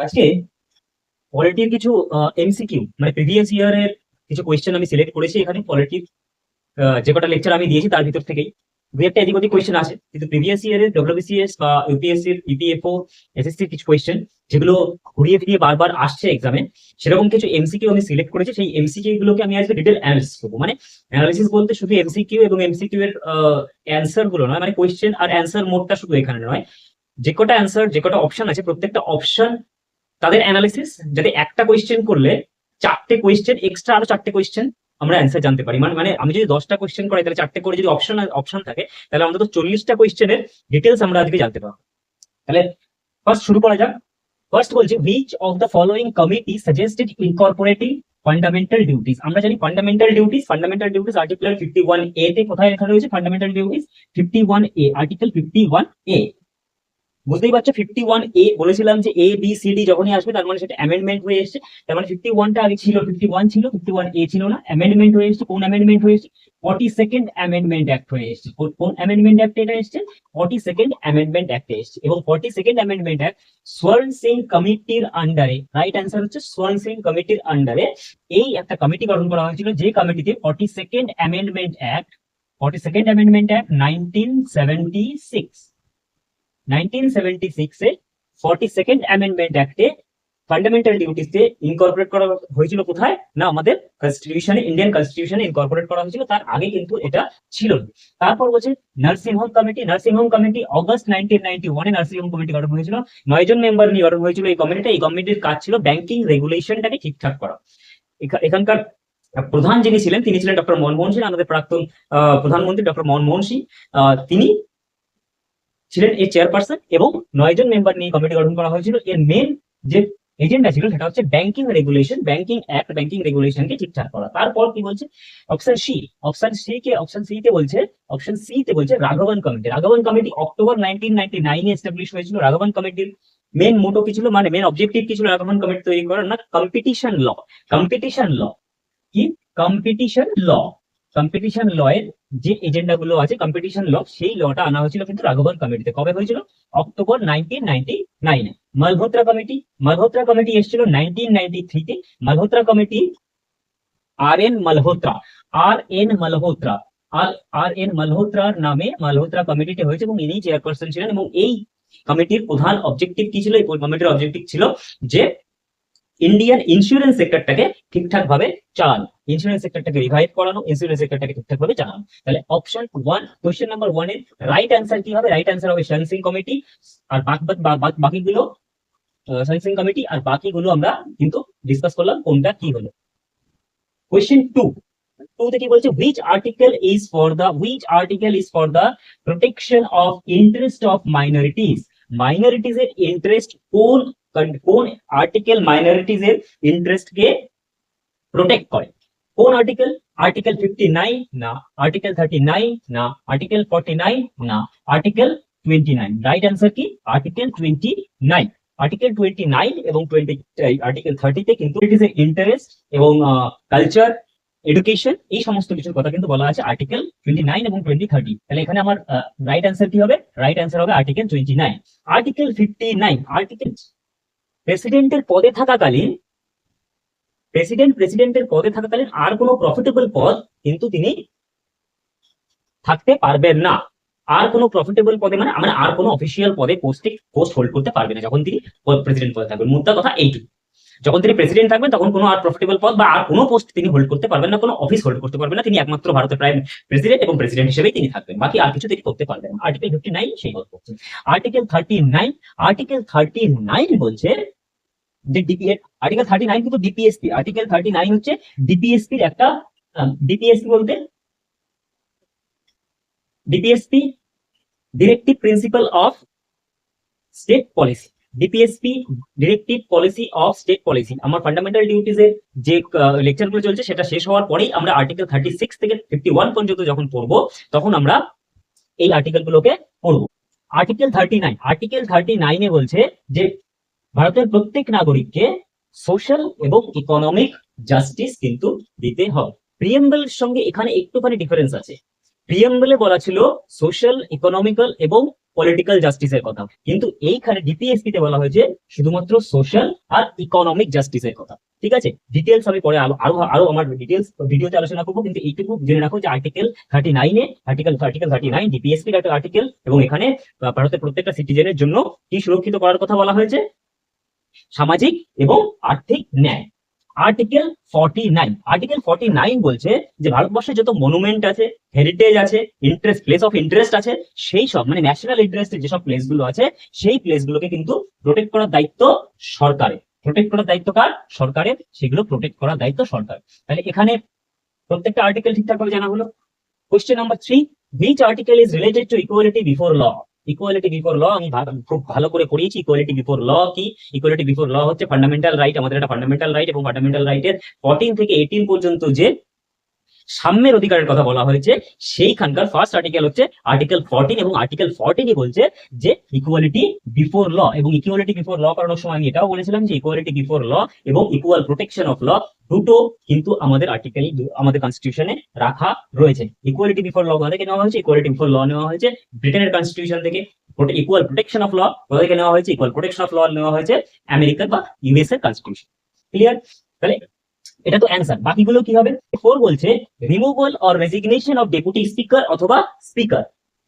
আজকে পলিটির কিছু এমসিকিউ মানে প্রিভিয়াস ইয়ারের কিছু কোয়েশ্চেন আমি সিলেক্ট করেছি এখানে পলিটির যে কটা লেকচার আমি দিয়েছি তার ভিতর থেকেই দু একটা এদিক ওদিক কোয়েশ্চেন আছে, কিন্তু প্রিভিয়াস ইয়ারের ডব্লিউবিসিএস বা ইউপিএসসির ইপিএফও এসএসসির কিছু কোয়েশ্চেন যেগুলো ঘুরিয়ে ফিরিয়ে বারবার আসছে এক্সামে, সেরকম কিছু এমসিকিউ আমি সিলেক্ট করেছি। সেই এমসিকিউ গুলোকে আমি আজকে ডিটেল অ্যানালিসিস করবো। মানে অ্যানালিসিস বলতে শুধু এমসিকিউ এবং এমসিকিউ এর অ্যান্সার গুলো নয়, মানে কোয়েশ্চেন আর অ্যান্সার মোডটা শুধু এখানে নয়, যে কটা অ্যান্সার যে কটা অপশন আছে প্রত্যেকটা অপশন তাদের অ্যানালিসিস, যাতে একটা কোয়েশ্চেন করলে চারটে কোয়েশ্চেন এক্সট্রা আরো চারটে কোয়েশ্চেন আমরা অ্যান্সার জানতে পারি। মানে মানে আমি যদি 10টা কোয়েশ্চেন করাই তাহলে চারটে করে যদি অপশন থাকে তাহলে অন্তত 40টা কোয়েশ্চেনের ডিটেলস আমরা আজকে জানতে পারবো। তাহলে ফার্স্ট শুরু করা যাক। ফার্স্ট বলছে which of the following committee suggested incorporating fundamental duties. আমরা জানি ফান্ডামেন্টাল ডিউটিস আর্টিকেল 51A তে কোথায় লেখা রয়েছে? Fundamental duties 51A, article 51A। বুঝতেই পারছো 51A বলেছিলাম যে এ বি সি ডি যখনই আসবে তার মানে সেটা অ্যামেন্ডমেন্ট হয়ে এসেছে। তার মানে 51টা আগে ছিল, 51 ছিল, 51A ছিল না, অ্যামেন্ডমেন্ট হয়ে এসেছে। কোন অ্যামেন্ডমেন্ট হয়ে এসেছে? 42nd অ্যামেন্ডমেন্ট অ্যাক্ট হয়ে এসেছে। কোন অ্যামেন্ডমেন্ট অ্যাক্ট এটা এসেছে? 42nd অ্যামেন্ডমেন্ট অ্যাক্ট এসেছে। এবং 42nd অ্যামেন্ডমেন্ট অ্যাক্ট সোয়ার্ন সিং কমিটির আন্ডারে, রাইট অ্যান্সার হচ্ছে সোয়ার্ন সিং কমিটির আন্ডারে এই একটা কমিটি গঠন করা হয়েছিল, যে কমিটিতে 42nd অ্যামেন্ডমেন্ট অ্যাক্ট 1976 1976 এ 42nd অ্যামেন্ডমেন্ট অ্যাক্টে ফান্ডামেন্টাল ডিউটিসে ইনকর্পোরেট করা হয়েছিল। কোথায় না? আমাদের কনস্টিটিউশনে, ইন্ডিয়ান কনস্টিটিউশনে ইনকর্পোরেট করা হয়েছিল। তার আগে কিন্তু এটা ছিল না। তারপর বলছে নার্সিং হোম কমিটি অগস্ট 1991 এ নার্সিং হোম কমিটি গঠন হয়েছিল। 9 জন মেম্বার নিয়ে গঠন হয়েছিল এই কমিটিটা। এই কমিটির কাজ ছিল ব্যাংকিং রেগুলেশনটাকে ঠিকঠাক করা। এখানকার প্রধান যিনি ছিলেন তিনি ছিলেন ডক্টর মনমোহন সিং, আমাদের প্রাক্তন প্রধানমন্ত্রী ডক্টর মনমোহন সিং। তিনি ছিলেন এর চেয়ারপারসন এবং 9 জন মেম্বার নিয়ে কমিটি গঠন করা হয়েছিল। এর মেন যে এজেন্ডা ছিল সেটা হচ্ছে banking regulation, banking act, banking রেগুলেশনকে ঠিকঠাক করা। তারপর কি বলছে? অপশন সি তে বলছে রাঘবন কমিটি অক্টোবর 1999 এ এস্টাবলিশ হয়েছিল। রাঘবন কমিটির মেন মোটো কি ছিল, মানে মেন অবজেক্টিভ কি ছিল রাঘবন কমিটি তৈরি করার? না, কম্পিটিশন ল কি কম্পিটিশন ল এর যে এজেন্ডা গুলো আছে কম্পিটিশন ল, সেই লটা আনা হয়েছিল কিন্তু রাঘবন কমিটিতে। কবে হয়েছিল? অক্টোবর 1999 এ। মালহোত্রা কমিটি এসেছিল 1993 তে। মালহোত্রা কমিটি আর এন মালহোত্রার নামে মালহোত্রা কমিটিটি হয়েছে এবং ইনি চেয়ারপারসন ছিলেন। এবং এই কমিটির প্রধান অবজেক্টিভ কি ছিল? এই কমিটির অবজেক্টিভ ছিল যে ইন্ডিয়ান ইন্স্যুরেন্স সেক্টরটাকে ঠিকঠাক ভাবে চালানো, ইন্স্যুরেন্স সেক্টরটাকে রিভাইভ করানো, ইন্স্যুরেন্স সেক্টরটাকে ঠিকঠাক ভাবে চালানো। তাহলে অপশন 1, কোশ্চেন নাম্বার 1 এর রাইট অ্যান্সার কি হবে? রাইট অ্যান্সার হবে শান সিং কমিটি। আর বাকিগুলো শান সিং কমিটি আর বাকিগুলো আমরা কিন্তু ডিসকাস করলাম কোনটা কি হলো। কোশ্চেন 2 তে কি বলছে? which article is for the protection of interest of minorities এর ইন্টারেস্ট কোন আর্টিকেল মাইনরিটিজ এর ইন্টারেস্ট কে প্রোটেক্ট করে? কোন আর্টিকেল? আর্টিকেল 59 না, আর্টিকেল 39 না, আর্টিকেল 49 না, আর্টিকেল 29। রাইট অ্যান্সার কি? আর্টিকেল 29। আর্টিকেল 29 এবং আর্টিকেল 30 তে কিন্তু ইট ইজ ইন্টারেস্ট এবং কালচার, এডুকেশন, এই সমস্ত কিছুর কথা কিন্তু বলা আছে আর্টিকেল 29 এবং 30। তাহলে এখানে আমার রাইট অ্যান্সার কি হবে? রাইট অ্যান্সার হবে আর্টিকেল 29। আর্টিকেল 59, আর্টিকেল প্রেসিডেন্টের পদে থাকাকালীন আর কোনো প্রফিটেবল পদ কিন্তু তিনি থাকতে পারবেন না। আর কোনো প্রফিটেবল পদে মানে আমরা আর কোনো অফিসিয়াল পদে পোস্ট হোল্ড করতে পারবে না যখন তিনি প্রেসিডেন্ট পদে থাকবেন। মুদ্রা কথা এইটুকু। যখন তিনি প্রেসিডেন্ট থাকবেন তখন কোনো আর প্রফিটেবল পদ বা আর কোনো পোস্ট তিনি হোল্ড করতে পারবেন না, কোনো অফিস হোল্ড করতে পারবেন না। তিনি একমাত্র ভারতের প্রাইম প্রেসিডেন্ট এবং প্রেসিডেন্ট হিসেবেই তিনি থাকবেন, বাকি আর কিছু তিনি করতে পারবেন। আর্টিকেল 59 সেই কথা বলছে। আর্টিকেল 39 বলছে যে আর্টিকেল 39 কিন্তু ডিপিএসপি, আর্টিকেল 39 হচ্ছে ডিপিএসপির একটা ডিপিএসপি বলতে DPSP directive principal of state policy, DPSP directive policy of state policy. আমার ফান্ডামেন্টাল ডিউটিজ এর যে লেকচারগুলো চলছে সেটা শেষ হওয়ার পরেই আমরা আর্টিকেল 36 থেকে 51 পর্যন্ত যখন পড়বো তখন আমরা এই আর্টিকেল গুলোকে পড়বো। আর্টিকেল 39 এ বলছে যে ভারতের প্রত্যেক নাগরিককে সোশ্যাল এবং ইকোনমিক জাস্টিস কিন্তু দিতে হবে। প্রিএম্বলের সঙ্গে এখানে একটুখানি ডিফারেন্স আছে। প্রিএম্বলে বলা ছিল সোশ্যাল, ইকোনমিক্যাল এবং পলিটিক্যাল জাস্টিসের কথা, কিন্তু এইখানে ডিপিএসপি তে বলা হয়েছে শুধুমাত্র সোশ্যাল আর ইকোনমিক জাস্টিসের কথা। ঠিক আছে, ডিটেলস আমি পরে আরো আরো আরো আমার ডিটেলস ভিডিওতে আলোচনা করবো, কিন্তু এইটুকু জেনে রাখো যে আর্টিকেল 39 ডিপিএসপির একটা আর্টিকেল, এবং এখানে ভারতের প্রত্যেকটা সিটিজেনের জন্য কি সুরক্ষিত করার কথা বলা হয়েছে, সামাজিক এবং আর্থিক ন্যায়। আর্টিকেল 49 বলছে যে ভারতবর্ষে যত মনুমেন্ট আছে, হেরিটেজ আছে, প্লেস অফ ইন্টারেস্ট আছে, সেই সব মানে ন্যাশনাল ইন্টারেস্টের যেসব প্লেস গুলো আছে, সেই প্লেস গুলোকে কিন্তু প্রোটেক্ট করার দায়িত্ব সরকারের। প্রোটেক্ট করার দায়িত্ব কার? সরকারের। সেগুলো প্রোটেক্ট করার দায়িত্ব সরকার। তাহলে এখানে প্রত্যেকটা আর্টিকেল ঠিকঠাক ভাবে জানা হলো। Question number 3, which article is related to equality before law? Equality before law আমি খুব ভালো করে পড়িয়েছি। ইকুয়ালিটি বিফোর ল কি? ইকুয়ালিটি বিফোর ল হচ্ছে ফান্ডামেন্টাল রাইট, আমাদের একটা ফান্ডামেন্টাল রাইট, এবং ফান্ডামেন্টাল রাইটের 14 থেকে 18 পর্যন্ত যে সাম্যের অধিকারের কথা বলা হয়েছে, সেইখানকার ফার্স্ট আর্টিকেল হচ্ছে আর্টিকেল 14, এবং আর্টিকেল 14ই বলছে যে ইকুয়ালিটি বিফোর ল। এবং ইকুয়ালিটি বিফোর ল করানোর সময় আমি এটাও বলেছিলাম যে ইকুয়ালিটি বিফোর ল এবং ইকুয়াল প্রোটেকশন অফ ল দুটো কিন্তু আমাদের আর্টিকেল, আমাদের কনস্টিটিউশনে রাখা রয়েছে। ইকুয়ালিটি বিফোর ল কোথা থেকে নেওয়া হয়েছে? ইকুয়ালিটি বিফোর ল নেওয়া হয়েছে ব্রিটেনের কনস্টিটিউশন থেকে। ইকুয়াল প্রোটেকশন অফ ল কোথা থেকে নেওয়া হয়েছে? ইকুয়াল প্রোটেকশন অফ ল নেওয়া হয়েছে আমেরিকার বা ইউএস এর কনস্টিটিউশন। ক্লিয়ার? তাহলে এটা তো অ্যান্সার। বাকিগুলো কি হবে? 4 বলছে removal or resignation of deputy speaker অথবা স্পিকার।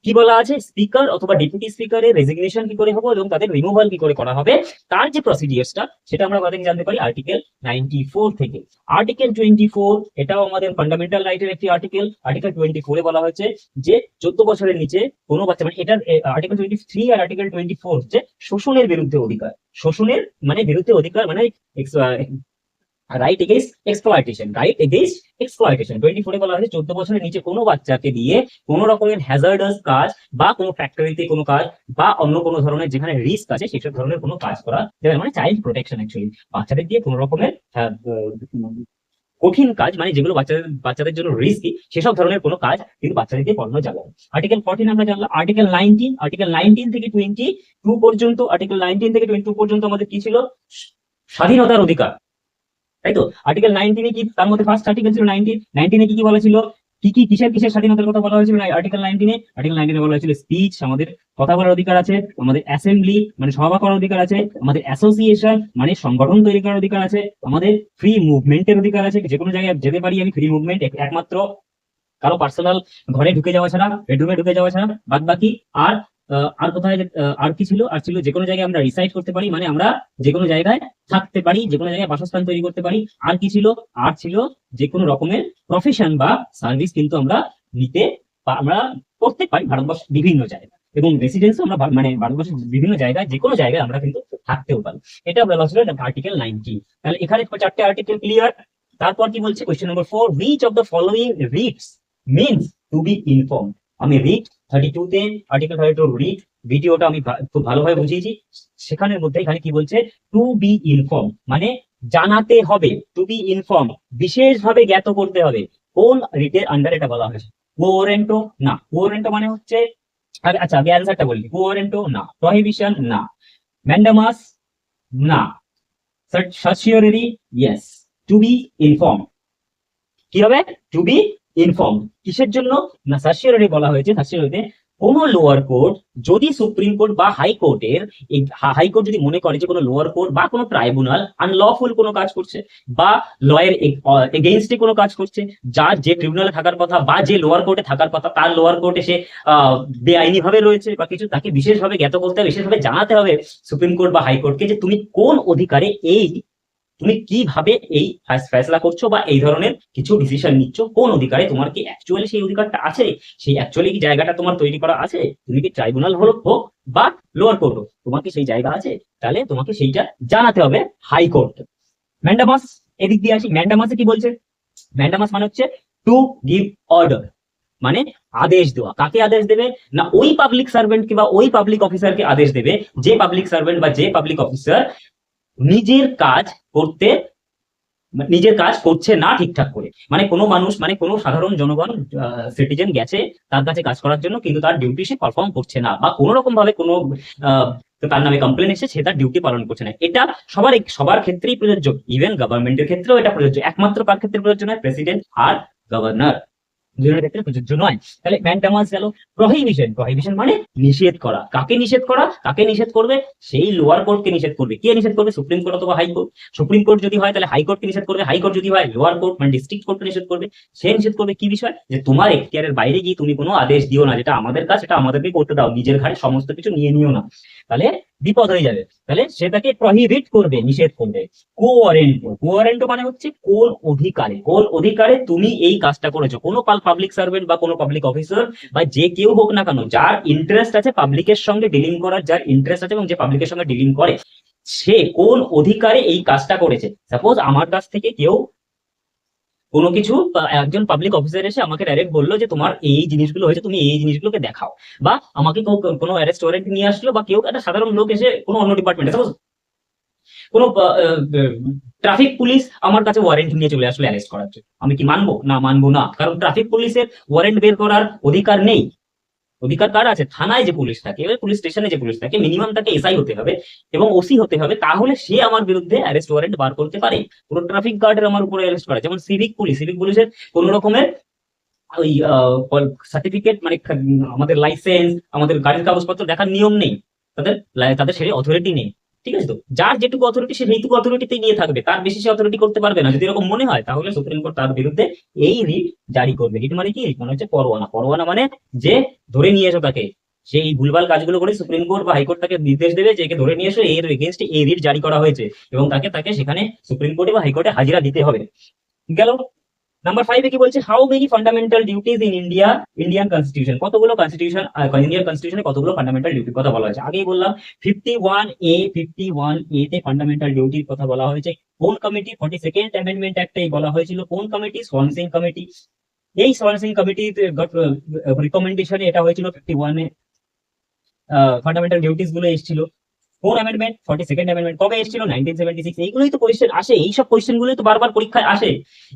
কি বলা আছে? স্পিকার অথবা ডেপুটি স্পিকারের রেজিগনেশন কি করে হবে এবং তাদের রিমুভাল কি করে করা হবে, তার যে প্রসিডিয়ারটা সেটা আমরা কোথা থেকে জানতে পারি? আর্টিকেল 94 থেকে। আর্টিকেল 24 এটাও আমাদের ফান্ডামেন্টাল রাইটের একটি আর্টিকেল। আর্টিকেল 24 এ বলা হয়েছে যে 14 বছরের নিচে কোনো বাচ্চা, মানে এটার আর্টিকেল 23 আর আর্টিকেল 24 হচ্ছে শোষণের বিরুদ্ধে অধিকার। শোষণের মানে বিরুদ্ধে অধিকার মানে রাইট এগেইনস্ট এক্সপ্লয়টেশন। 24 বলা হয়েছে 14 বছরের নিচে কোনো বাচ্চাকে দিয়ে কোনো রকমের হ্যাজার্ডাস কাজ বা কোনো ফ্যাক্টরিতে কোনো কাজ বা অন্য কোনো ধরনের যেখানে রিস্ক আছে সেসব ধরনের কোনো কাজ করা যাবে, মানে চাইল্ড প্রোটেকশন। অ্যাকচুয়ালি বাচ্চাদের দিয়ে কোনো রকমের কঠিন কাজ, মানে যেগুলো বাচ্চাদের জন্য রিস্কি, সেসব ধরনের কোনো কাজ কিন্তু বাচ্চাদের দিয়ে করানো যাবে। আর্টিকেল 14 আমরা জানলাম। আর্টিকেল 19 থেকে 22 পর্যন্ত, আর্টিকেল 19 থেকে 22 পর্যন্ত আমাদের কি ছিল? স্বাধীনতার অধিকার, তাই তো? আর্টিকেল 19 কি? তার মধ্যে ফার্স্ট আর্টিকেল ছিল 19 কি কি বলা ছিল? কিসের স্বাধীনতার কথা বলা হয়েছিল আর্টিকেল 19 বলা হয়েছিল স্পিচ, আমাদের কথা বলার অধিকার আছে, আমাদের অ্যাসেম্বলি মানে সভা করার অধিকার আছে, আমাদের অ্যাসোসিয়েশন মানে সংগঠন তৈরি করার অধিকার আছে, আমাদের ফ্রি মুভমেন্টের অধিকার আছে, যে কোনো জায়গায় যেতে পারি আমি। ফ্রি মুভমেন্ট একমাত্র কারো পার্সোনাল ঘরে ঢুকে যাওয়া ছাড়া, বেডরুমে ঢুকে যাওয়া ছাড়া, বাদ বাকি আর কোথায় আর কি ছিল? আর ছিল যে কোনো জায়গায় আমরা রিসাইড করতে পারি, মানে আমরা যে কোনো জায়গায় থাকতে পারি, যে কোনো জায়গায় বাসস্থান তৈরি করতে পারি। আর কি ছিল? আর ছিল যে কোনো রকমের প্রফেশন বা সার্ভিস কিন্তু আমরা নিতে বা আমরা করতে পারি ভারতবর্ষের বিভিন্ন জায়গায়, এবং রেসিডেন্স আমরা মানে ভারতবর্ষের বিভিন্ন জায়গায় যে কোনো জায়গায় আমরা কিন্তু থাকতেও পারি। এটা বলা ছিল আর্টিকেল 19। তাহলে এখানে 4টে আর্টিকেল ক্লিয়ার। তারপর কি বলছে? Question number 4, which of the following reads means to be informed? আমি রিড 32 তে আর্টিকেল 32 রিড ভিডিওটা আমি খুব ভালোভাবে বুঝিয়েছি। সেখানের মধ্যে এখানে কি বলছে? টু বি ইনফর্ম মানে জানাতে হবে। টু বি ইনফর্ম বিশেষভাবে জ্ঞাত করতে হবে। কোন রিটের আন্ডার এটা বলা হয়েছে? কোয়ারেন্টো না। কোয়ারেন্টো মানে হচ্ছে, আচ্ছা আগে অ্যান্সারটা বলি। কোয়ারেন্টো না। প্রহিবিশন না। ম্যান্ডামাস না। সার্চিওরি ইয়েস। টু বি ইনফর্ম কি হবে? টু বি ইনফর্ম কিসের জন্য না? সার্চিওরি বলা হয়েছে। সার্চিওরিতে কোন লোয়ার কোর্ট যদি সুপ্রিম কোর্ট বা হাইকোর্ট যদি মনে করে যে কোনো লোয়ার কোর্ট বা কোনো ট্রাইব্যুনাল আনলফুল কোনো কাজ করছে বা লয়ের এগেইনস্টে কোনো কাজ করছে, যার যে ট্রিব্যুনালে থাকার কথা বা যে লোয়ার কোর্টে থাকার কথা তার লোয়ার কোর্টে সে বেআইনি ভাবে রয়েছে বা কিছু, তাকে বিশেষভাবে জ্ঞাত করতে হবে, বিশেষভাবে জানাতে হবে সুপ্রিম কোর্ট বা হাইকোর্টকে যে তুমি কোন অধিকারে তুমি কিভাবে এই ফয়সালা করছো বা এই ধরনের কিছু ডিসিশন নিচ্ছ, কোন অধিকারে, তোমার কি অ্যাকচুয়ালি সেই অধিকারটা আছে, সেই অ্যাকচুয়ালি কি জায়গাটা তোমার তৈরি করা আছে, তুমি কি ট্রাইব্যুনাল হোক বা লোয়ার কোর্ট হোক, তোমার কি সেই জায়গা আছে, তাহলে তোমাকে সেইটা জানাতে হবে হাইকোর্ট। ম্যান্ডামাস, এদিক দিয়ে আসি। ম্যান্ডামাসে কি বলছে? ম্যান্ডামাস মানে হচ্ছে টু গিভ অর্ডার, মানে আদেশ দেওয়া। কাকে আদেশ দেবে না? ওই পাবলিক সার্ভেন্ট কিংবা ওই পাবলিক অফিসারকে আদেশ দেবে যে পাবলিক সার্ভেন্ট বা যে পাবলিক অফিসার নিজের কাজ করছে না ঠিকঠাক করে। মানে কোনো মানুষ, মানে কোনো সাধারণ জনগণ সিটিজেন গেছে তার কাছে কাজ করার জন্য, কিন্তু তার ডিউটি সে পারফর্ম করছে না বা কোনো রকম ভাবে কোনো তার নামে কমপ্লেন এসেছে, সে তার ডিউটি পালন করছে না। এটা সবার ক্ষেত্রেই প্রযোজ্য। ইভেন গভর্নমেন্টের ক্ষেত্রেও এটা প্রযোজ্য। একমাত্র কার ক্ষেত্রে প্রযোজ্য নয়? প্রেসিডেন্ট আর গভর্নর। দুজনের ক্ষেত্রে প্রযোজ্য নয়। তাহলে ম্যান্ডামাস গেল। প্রহিবিশন, প্রহিবিশন মানে নিষেধ করা। কাকে নিষেধ করা? কাকে নিষেধ করবে? সেই লোয়ার কোর্টকে নিষেধ করবে। কে নিষেধ করবে? সুপ্রিম কোর্ট অথবা হাইকোর্ট। সুপ্রিম কোর্ট যদি হয় তাহলে হাইকোর্টকে নিষেধ করবে, হাইকোর্ট যদি হয় লোয়ার কোর্ট মানে ডিস্ট্রিক্ট কোর্টকে নিষেধ করবে। সে নিষেধ করবে কি বিষয়? যে তোমার এখতিয়ারের বাইরে গিয়ে তুমি কোনো আদেশ দিও না, যেটা আমাদের কাজ সেটা আমাদেরকে করতে দাও, নিজের ঘাড়ে সমস্ত কিছু নিয়ে নিও না, তাহলে বিপদ হয়ে যাবে। তাহলে সেটাকে প্রহিবিট করবে, নিষেধ করবে। কোয়ারেন্টো, কোয়ারেন্টো মানে হচ্ছে কোন অধিকারে, কোন অধিকারে তুমি এই কাজটা করেছো। কোনো পাবলিক সার্ভেন্ট বা কোনো পাবলিক অফিসার বা যে কেউ হোক না কেন, যার ইন্টারেস্ট আছে পাবলিকের সঙ্গে ডিলিং করার, যার ইন্টারেস্ট আছে এবং যে পাবলিকের সঙ্গে ডিলিং করে, সে কোন অধিকারে এই কাজটা করেছে। সাপোজ আমার কাছ থেকে কেউ কোনো কিছু একজন পাবলিক অফিসার এসে আমাকে ডাইরেক্ট বললো যে তোমার এই জিনিসগুলো হয়েছে, তুমি এই জিনিসগুলোকে দেখাও, বা আমাকে কোনো অ্যারেস্ট ওয়ারেন্ট নিয়ে আসলো, বা কেউ একটা সাধারণ লোক এসে কোনো অন্য ডিপার্টমেন্টে, সাপোজ কোনো ট্রাফিক পুলিশ আমার কাছে ওয়ারেন্ট নিয়ে চলে আসলো অ্যারেস্ট করার জন্য, আমি কি মানবো? না, মানবো না। কারণ ট্রাফিক পুলিশের ওয়ারেন্ট বের করার অধিকার নেই। অধিকার কার আছে? থানায় যে পুলিশ থাকে, এবার পুলিশ স্টেশনে যে পুলিশ থাকে, মিনিমাম তাকে এসআই হতে হবে এবং ওসি হতে হবে, তাহলে সে আমার বিরুদ্ধে অ্যারেস্ট ওয়ারেন্ট বার করতে পারে। পুরো ট্রাফিক গার্ডের আমার উপরে অ্যারেস্ট করে। যেমন সিভিক পুলিশ, সিভিক পুলিশের কোন রকমের ওই সার্টিফিকেট মানে আমাদের লাইসেন্স, আমাদের গাড়ির কাগজপত্র দেখার নিয়ম নেই, তাদের তাদের সেই অথরিটি নেই। ঠিক আছে? তো যার যেটুকু অথরিটি সে সেইটুকু অথরিটিতেই নিয়ে থাকবে, তার বেশি সে অথরিটি করতে পারবে না। যদি এরকম মনে হয় তাহলে সুপ্রিম কোর্ট তার বিরুদ্ধে এই রিট জারি করবে। রিট মানে কি? রিট মানে হচ্ছে পরোয়ানা। পরোয়ানা মানে যে ধরে নিয়ে এসো তাকে, সেই ভুলভাল কাজগুলো করে সুপ্রিম কোর্ট বা হাইকোর্ট তাকে নির্দেশ দেবে যে একে ধরে নিয়ে এসো, এর এগেনস্টে এই রিট জারি করা হয়েছে, এবং তাকে তাকে সেখানে সুপ্রিম কোর্টে বা হাইকোর্টে হাজিরা দিতে হবে। গেল। নাম্বার 5 এ কি বলছে? How many fundamental duties in India, Indian constitution, কতগুলো কনস্টিটিউশন, ইন্ডিয়ান কনস্টিটিউশনে কতগুলো ফান্ডামেন্টাল ডিউটির কথা বলা হয়েছে। আগেই বললাম 51A, 51A তে ফান্ডামেন্টাল ডিউটির কথা বলা হয়েছে। কোন কমিটি? 42nd অ্যামেন্ডমেন্ট অ্যাক্টেই বলা হয়েছিল। কোন কমিটি? সোয়ান সিং কমিটি। এই সোয়ান সিং কমিটির রিকমেন্ডেশনে এটা হয়েছিল 51 এ ফান্ডামেন্টাল ডিউটিস গুলো এসেছিল। কোন অ্যামেন্ডমেন্ট? 42nd amendment. কবে এসেছিল? 1976। এইগুলোই তো কোয়েশ্চেন আসে, এইসব কোয়েশ্চেন গুলোই তো বারবার পরীক্ষায় আসে,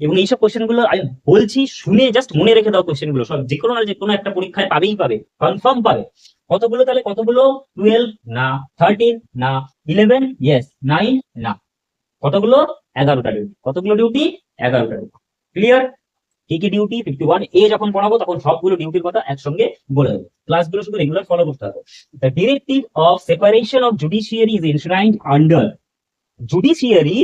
এবং এইসব কোয়েশ্চেন গুলো আমি বলছি, শুনে জাস্ট মনে রেখে দাও। কোয়েশ্চেন গুলো সব যে কোনো না যে কোনো একটা পরীক্ষায় পাবেই পাবে, কনফার্ম পাবে। কতগুলো? তাহলে কতগুলো? 12 না, 13 না, 11 ইয়েস, 9 না, কতগুলো? 11টা ডিউটি। কতগুলো ডিউটি? 11টা ডিউটি। ক্লিয়ার? কি কি ডিউটি? 51A যখন পড়াবো তখন সবগুলো ডিউটির কথা একসঙ্গে বলে দেবো। ক্লাসগুলো শুধু রেগুলার ফলো করতে হবে। The directive of separation of judiciary is enshrined under, judiciary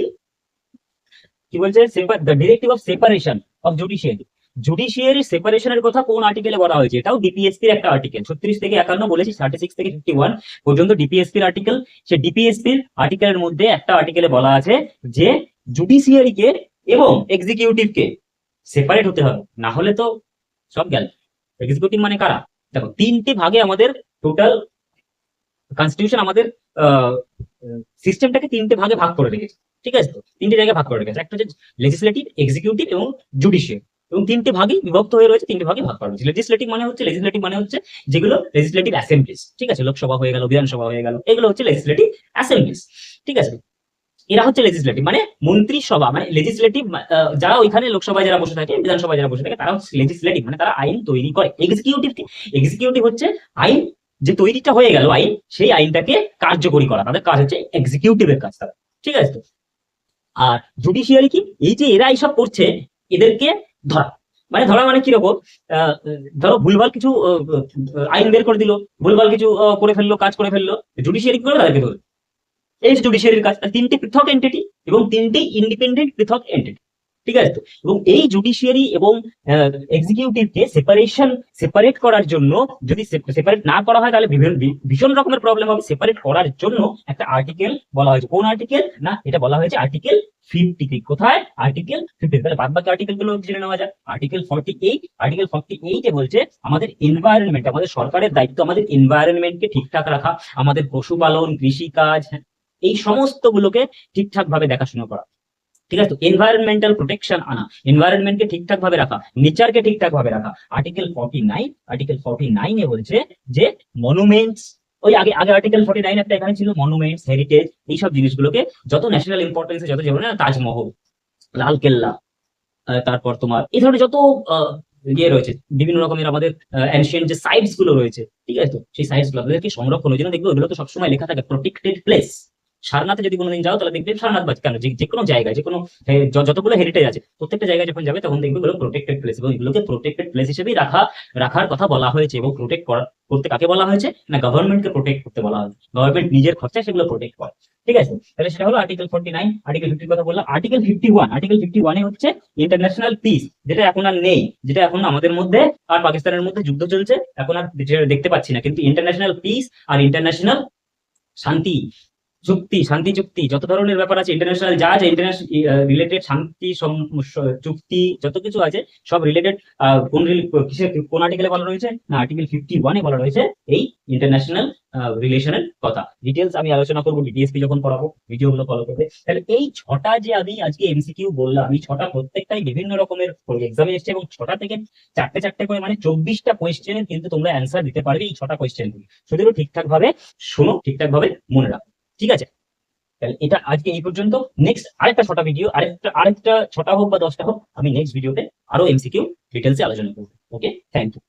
কি বলছে? The directive of separation of judiciary, judiciary সেপারেশনের কথা কোন আর্টিকেলে বলা হয়েছে? এটাও ডিপিএসপির একটা আর্টিকেল। 36 থেকে 51 বলেছি, 36 থেকে 51 পর্যন্ত ডিপিএসপির আর্টিকেল। সে ডিপিএসপির আর্টিকেলের মধ্যে একটা আর্টিকেলে বলা আছে যে জুডিশিয়ারিকে এবং এক্সিকিউটিভকে সেপারেট হতে হবে, না হলে তো সব গেল। এক্সিকিউটিভ মানে কারা? দেখো, তিনটে ভাগে আমাদের টোটাল কনস্টিটিউশন আমাদের সিস্টেমটাকে তিনটে ভাগে ভাগ করে রেখেছে। ঠিক আছে? তো তিনটে জায়গায় ভাগ করে রেখেছে। একটা হচ্ছে লেজিসলেটিভ, এক্সিকিউটিভ এবং জুডিশিয়ারি, এবং তিনটে ভাগে বিভক্ত হয়ে রয়েছে, তিনটে ভাগে ভাগ করা হয়েছে। লেজিসলেটিভ মানে হচ্ছে যেগুলো লেজিসলেটিভ অ্যাসেম্বলিজ। ঠিক আছে? লোকসভা হয়ে গেল, বিধানসভা হয়ে গেল, এগুলো হচ্ছে লেজিসলেটিভ অ্যাসেম্বলিজ। ঠিক আছে? এরা হচ্ছে লেজিসলেটিভ মানে মন্ত্রিসভা, মানে লেজিসলেটিভ যারা ওইখানে লোকসভায় যারা বসে থাকে, বিধানসভায় যারা বসে থাকে, তারা হচ্ছে লেজিসলেটিভ মানে তারা আইন তৈরি করে। এক্সিকিউটিভ কি? এক্সিকিউটিভ হচ্ছে আইন যে তৈরিটা হয়ে গেল আইন, সেই আইনটাকে কার্যকরী করা, তাদের কাজ হচ্ছে এক্সিকিউটিভের কাজ তারা। ঠিক আছে? আর জুডিশিয়ারি কি? এই যে এরা এইসব করছে, এদেরকে ধরা। মানে ধরা মানে কিরকম? ধরো ভুলভাল কিছু আইন বের করে দিল, ভুলভাল কিছু করে ফেললো, কাজ করে ফেললো, জুডিশিয়ারি কি করে? তাদেরকে ধরবে। এই জুডিশিয়ারির কাজ। তিনটে পৃথক এন্টিটি এবং তিনটে ইন্ডিপেন্ডেন্ট পৃথক এন্টিটি। ঠিক আছে? তো এবং এই জুডিশিয়ারি এবং এক্সিকিউটিভকে সেপারেট করার জন্য, যদি সেপারেট না করা হয় তাহলে ভীষণ রকমের প্রবলেম হবে। সেপারেট করার জন্য একটা আর্টিকেল বলা হয়েছে। কোন আর্টিকেল? না, এটা বলা হয়েছে আর্টিকেল 50। কোথায়? আর্টিকেল 50। তাহলে বাদ বাকি আর্টিকেল গুলো জেনে নেওয়া যায়। আর্টিকেল 48, আর্টিকেল 48 এ বলছে আমাদের এনভায়রনমেন্ট, আমাদের সরকারের দায়িত্ব আমাদের এনভায়রনমেন্টকে ঠিকঠাক রাখা, আমাদের পশুপালন, কৃষিকাজ, এই সমস্ত গুলোকে ঠিকঠাক ভাবে দেখাশোনা করা। ঠিক আছে? তো এনভায়রনমেন্টাল প্রোটেকশন আনা, এনভায়রনমেন্টকে ঠিকঠাক ভাবে রাখা, নেচারকে ঠিকঠাক ভাবে রাখা। আর্টিকেল 49 এ বলছে যে মনুমেন্টস, ওই আগে আগে আর্টিকেল 49 একটা এখানে ছিল, মনুমেন্টস, হেরিটেজ, এইসব জিনিসগুলোকে যত ন্যাশনাল ইম্পর্টেন্স, যত, যেমন তাজমহল, লালকেল্লা, তারপর তোমার এই ধরনের যত ইয়ে রয়েছে, বিভিন্ন রকমের আমাদের এনশিয়েন্ট যে সাইটস গুলো রয়েছে, ঠিক আছে? তো সেই সাইটস গুলো আপনাদেরকে সংরক্ষণের জন্য দেখবে, ওগুলো তো সবসময় লেখা থাকে প্রোটেক্টেড প্লেস। সারনাথে যদি কোনোদিন যাও তাহলে দেখবে সারনাথ বা কেন যে কোনো জায়গায় যে কোনো যতগুলো হেরিটেজ আছে প্রত্যেকটা জায়গায় যখন যাবে তখন দেখবে এগুলো প্রোটেক্টেড প্লেস, এবং এগুলোকে প্রোটেক্টেড প্লেস হিসেবেই রাখার কথা বলা হয়েছে। এবং প্রোটেক্ট করতে কাকে বলা হয়েছে না, গভর্নমেন্টকে প্রোটেক্ট করতে বলা হয়েছে। গভর্নমেন্ট নিজের খরচায় সেগুলো প্রোটেক্ট করে। ঠিক আছে, তাহলে সেটা হলো আর্টিকেল 49। আর্টিকেল 50 কথা বললাম। আর্টিকেল 51 এ হচ্ছে ইন্টারন্যাশনাল পিস, যেটা এখন আর নেই, যেটা এখন আমাদের মধ্যে আর পাকিস্তানের মধ্যে যুদ্ধ চলছে, এখন আর দেখতে পাচ্ছি না, কিন্তু ইন্টারন্যাশনাল পিস আর ইন্টারন্যাশনাল শান্তি শান্তি চুক্তি, যত ধরনের ব্যাপার আছে ইন্টারন্যাশনাল যা আছে, ইন্টারন্যাশনাল রিলেটেড শান্তি চুক্তি যত কিছু আছে সব রিলেটেড কোন আর্টিকেলে বলা রয়েছে না, আর্টিকেল 51 বলা রয়েছে এই ইন্টারন্যাশনাল রিলেশনের কথা। ডিটেলস আমি আলোচনা করবো ডিটিএসপি যখন পড়াবো, ভিডিওগুলো ফলো করবে। তাহলে এই ছটা যে আমি আজকে এমসিকিউ বললাম, এই ছটা প্রত্যেকটাই বিভিন্ন রকমের এক্সামে এসছে, এবং ছটা থেকে চারটে চারটে করে মানে 24টা কোয়েশ্চেনের কিন্তু তোমরা অ্যান্সার দিতে পারবে এই ছটা কোয়েশ্চেন। শুধু ঠিকঠাক ভাবে শোনো, ঠিকঠাক ভাবে মনে রাখো। ঠিক আছে, তাহলে এটা আজকে এই পর্যন্ত। নেক্সট আরেকটা ছটা ভিডিও, আরেকটা ছটা হোক বা 10টা হোক, আমি নেক্সট ভিডিওতে আরো এমসিকিউ ডিটেলসে আলোচনা করবো। ওকে, থ্যাংক ইউ।